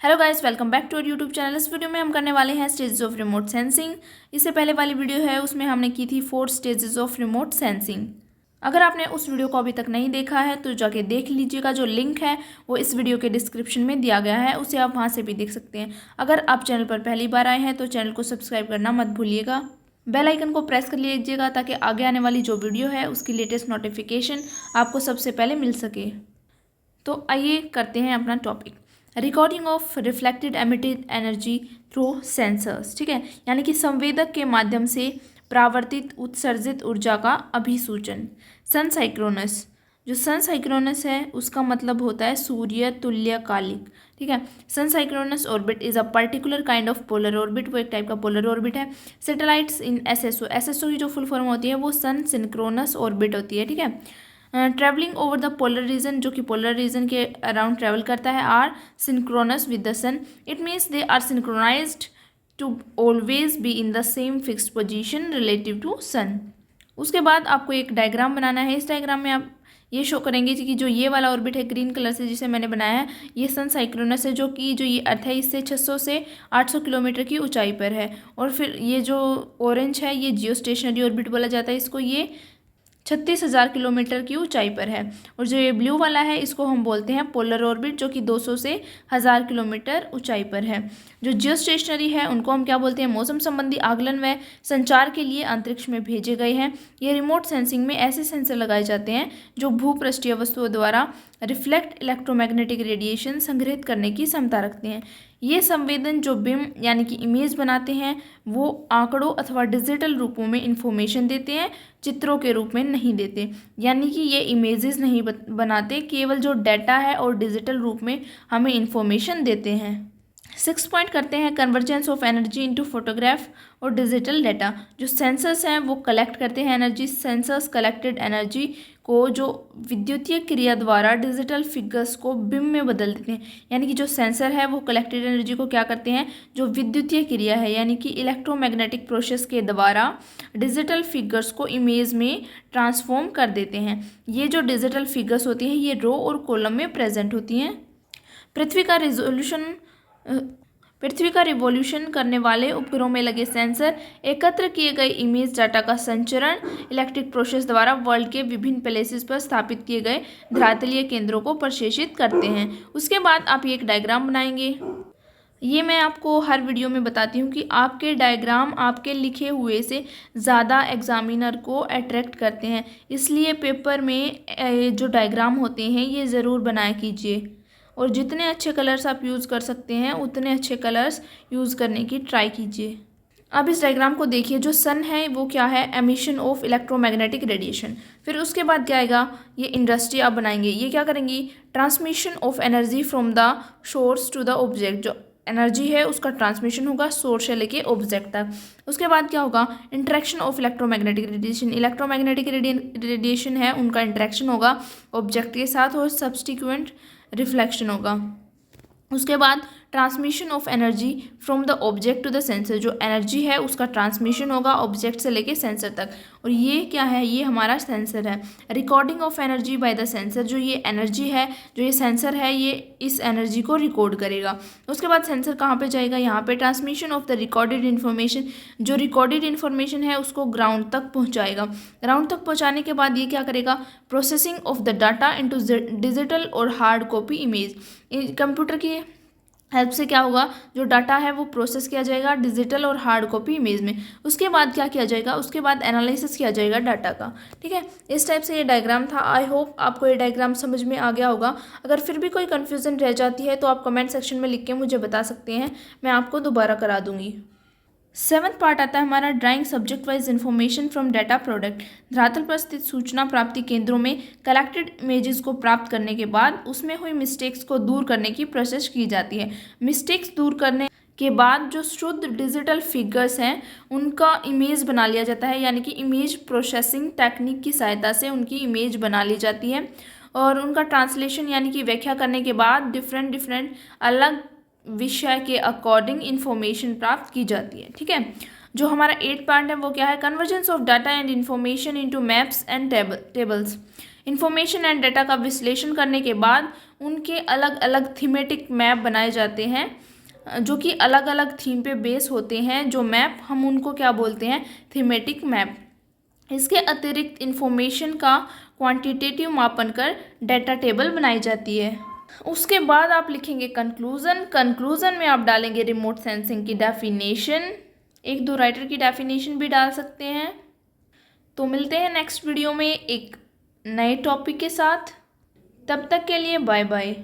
Hello guys, welcome back to our YouTube channel. इस video में हम करने वाले हैं स्टेजेस ऑफ रिमोट सेंसिंग। इससे पहले वाली वीडियो है उसमें हमने की थी 4 स्टेजेस ऑफ रिमोट सेंसिंग। अगर आपने उस वीडियो को अभी तक नहीं देखा है तो जाके देख लीजिएगा। जो लिंक है वो इस वीडियो के डिस्क्रिप्शन में दिया गया है, उसे आप वहाँ से भी देख सकते हैं। अगर आप चैनल पर पहली बार आए हैं तो चैनल को सब्सक्राइब करना मत भूलिएगा। बेल आइकन को प्रेस कर लीजिएगा ताकि आगे आने वाली जो वीडियो है उसकी लेटेस्ट नोटिफिकेशन आपको सबसे पहले मिल सके। तो आइए करते हैं अपना topic, recording of reflected emitted energy through sensors. ठीक है, यानी कि संवेदक के माध्यम से परावर्तित उत्सर्जित ऊर्जा का अभिसूचन। सन साइक्रोनस, जो सन साइक्रोनस है उसका मतलब होता है सूर्य तुल्यकालिक। ठीक है, sun synchronous orbit is a particular kind of polar orbit, वो एक टाइप का पोलर ऑर्बिट है। सैटेलाइट्स इन एसएसओ, एसएसओ की जो फुल फॉर्म होती है वो सन सिंक्रोनस ऑर्बिट होती है। ठीक है, travelling over the polar region, जो कि पोलर रीजन के अराउंड ट्रैवल करता है, are synchronous with the sun. It means they are synchronised to always be in the same fixed position relative to sun. उसके बाद आपको एक डायग्राम बनाना है। इस डायग्राम में आप ये शो करेंगे कि जो ये वाला ऑर्बिट है ग्रीन कलर से जिसे मैंने बनाया है, ये सन साइक्रोनस है, जो कि जो ये अर्थ है इससे 600 से 800 किलोमीटर की ऊंचाई पर है। और फिर ये जो ऑरेंज है ये जियो स्टेशनरी ऑर्बिट बोला जाता है इसको, ये 36,000 किलोमीटर की ऊंचाई पर है। और जो ये ब्लू वाला है इसको हम बोलते हैं पोलर ऑर्बिट, जो कि 200 से 1000 किलोमीटर ऊंचाई पर है। जो जियो स्टेशनरी है उनको हम क्या बोलते हैं, मौसम संबंधी आकलन व संचार के लिए अंतरिक्ष में भेजे गए हैं। ये रिमोट सेंसिंग में ऐसे सेंसर लगाए जाते हैं जो भूपृष्ठीय वस्तुओं द्वारा रिफ्लेक्ट इलेक्ट्रोमैग्नेटिक रेडिएशन संग्रहित करने की क्षमता रखते हैं। ये संवेदन जो बिम यानी कि इमेज बनाते हैं वो आंकड़ों अथवा डिजिटल रूपों में इंफॉर्मेशन देते हैं, चित्रों के रूप में नहीं देते। यानी कि ये इमेजेस नहीं बनाते, केवल जो डाटा है और डिजिटल रूप में हमें इंफॉर्मेशन देते हैं। 6 पॉइंट करते हैं convergence of energy into photograph और डिजिटल डाटा। जो सेंसर्स हैं वो कलेक्ट करते हैं एनर्जी। सेंसर्स कलेक्टेड एनर्जी को जो विद्युतीय क्रिया द्वारा डिजिटल फिगर्स को बिम में बदल देते हैं। यानी कि जो सेंसर है वो कलेक्टेड एनर्जी को क्या करते हैं, जो विद्युतीय क्रिया है यानी कि इलेक्ट्रोमैग्नेटिक प्रोसेस के द्वारा डिजिटल फिगर्स को इमेज में ट्रांसफॉर्म कर देते हैं। ये जो डिजिटल फिगर्स होती हैं ये रो और कॉलम में प्रेजेंट होती हैं। पृथ्वी का रिवॉल्यूशन करने वाले उपग्रहों में लगे सेंसर एकत्र किए गए इमेज डाटा का संचरण इलेक्ट्रिक प्रोसेस द्वारा वर्ल्ड के विभिन्न प्लेसेस पर स्थापित किए गए धरातलीय केंद्रों को प्रक्षेपित करते हैं। उसके बाद आप ये एक डायग्राम बनाएंगे। ये मैं आपको हर वीडियो में बताती हूँ कि आपके डायग्राम आपके लिखे हुए से ज़्यादा एग्जामिनर को अट्रैक्ट करते हैं, इसलिए पेपर में जो डायग्राम होते हैं ये ज़रूर बनाया कीजिए। और जितने अच्छे कलर्स आप यूज़ कर सकते हैं उतने अच्छे कलर्स यूज़ करने की ट्राई कीजिए। अब इस डायग्राम को देखिए, जो सन है वो क्या है, एमिशन ऑफ इलेक्ट्रोमैग्नेटिक रेडिएशन। फिर उसके बाद क्या आएगा, ये इंडस्ट्री आप बनाएंगे। ये क्या करेंगी, transmission of energy from the source to the object. जो एनर्जी है उसका ट्रांसमिशन होगा सोर्स से लेके ऑब्जेक्ट तक। उसके बाद क्या होगा, interaction of electromagnetic radiation. Electromagnetic radiation है उनका इंटरेक्शन होगा ऑब्जेक्ट के साथ और सब्सटीक्वेंट रिफ्लेक्शन होगा। उसके बाद transmission of energy from the object to the sensor. जो एनर्जी है उसका ट्रांसमिशन होगा ऑब्जेक्ट से लेके सेंसर तक। और ये क्या है, ये हमारा सेंसर है। Recording of energy by the sensor, जो ये एनर्जी है, जो ये सेंसर है ये इस एनर्जी को रिकॉर्ड करेगा। उसके बाद सेंसर कहाँ पे जाएगा, यहाँ पे transmission of the recorded information. जो रिकॉर्डेड इन्फॉर्मेशन है उसको ग्राउंड तक पहुँचाएगा। ग्राउंड तक पहुँचाने के बाद ये क्या करेगा, processing of the data into digital और हार्ड कॉपी इमेज। कंप्यूटर की हेल्प से क्या होगा, जो डाटा है वो प्रोसेस किया जाएगा डिजिटल और हार्ड कॉपी इमेज में। उसके बाद क्या किया जाएगा, उसके बाद एनालिसिस किया जाएगा डाटा का। ठीक है, इस टाइप से ये डायग्राम था। आई होप आपको ये डायग्राम समझ में आ गया होगा। अगर फिर भी कोई कन्फ्यूज़न रह जाती है तो आप कमेंट सेक्शन में लिख के मुझे बता सकते हैं, मैं आपको दोबारा करा दूंगी। 7th पार्ट आता है हमारा drawing subject wise information from data product. धरातल पर स्थित सूचना प्राप्ति केंद्रों में कलेक्टेड इमेजेस को प्राप्त करने के बाद उसमें हुई मिस्टेक्स को दूर करने की प्रोसेस की जाती है। मिस्टेक्स दूर करने के बाद जो शुद्ध डिजिटल फिगर्स हैं उनका इमेज बना लिया जाता है, यानी कि इमेज प्रोसेसिंग टेक्निक की सहायता से उनकी इमेज बना ली जाती है। और उनका ट्रांसलेशन यानी कि व्याख्या करने के बाद डिफरेंट अलग विषय के अकॉर्डिंग इन्फॉर्मेशन प्राप्त की जाती है। ठीक है, जो हमारा 8th पार्ट है वो क्या है, convergence of data and information into maps and tables. Information and data का विश्लेषण करने के बाद उनके अलग अलग थीमेटिक मैप बनाए जाते हैं, जो कि अलग अलग थीम पे बेस होते हैं। जो मैप हम उनको क्या बोलते हैं, थीमेटिक मैप। इसके अतिरिक्त इंफॉर्मेशन का क्वांटिटेटिव मापन कर डाटा टेबल बनाई जाती है। उसके बाद आप लिखेंगे कंक्लूजन में आप डालेंगे रिमोट सेंसिंग की डेफिनेशन, एक दो राइटर की डेफिनेशन भी डाल सकते हैं। तो मिलते हैं नेक्स्ट वीडियो में एक नए टॉपिक के साथ। तब तक के लिए बाय बाय।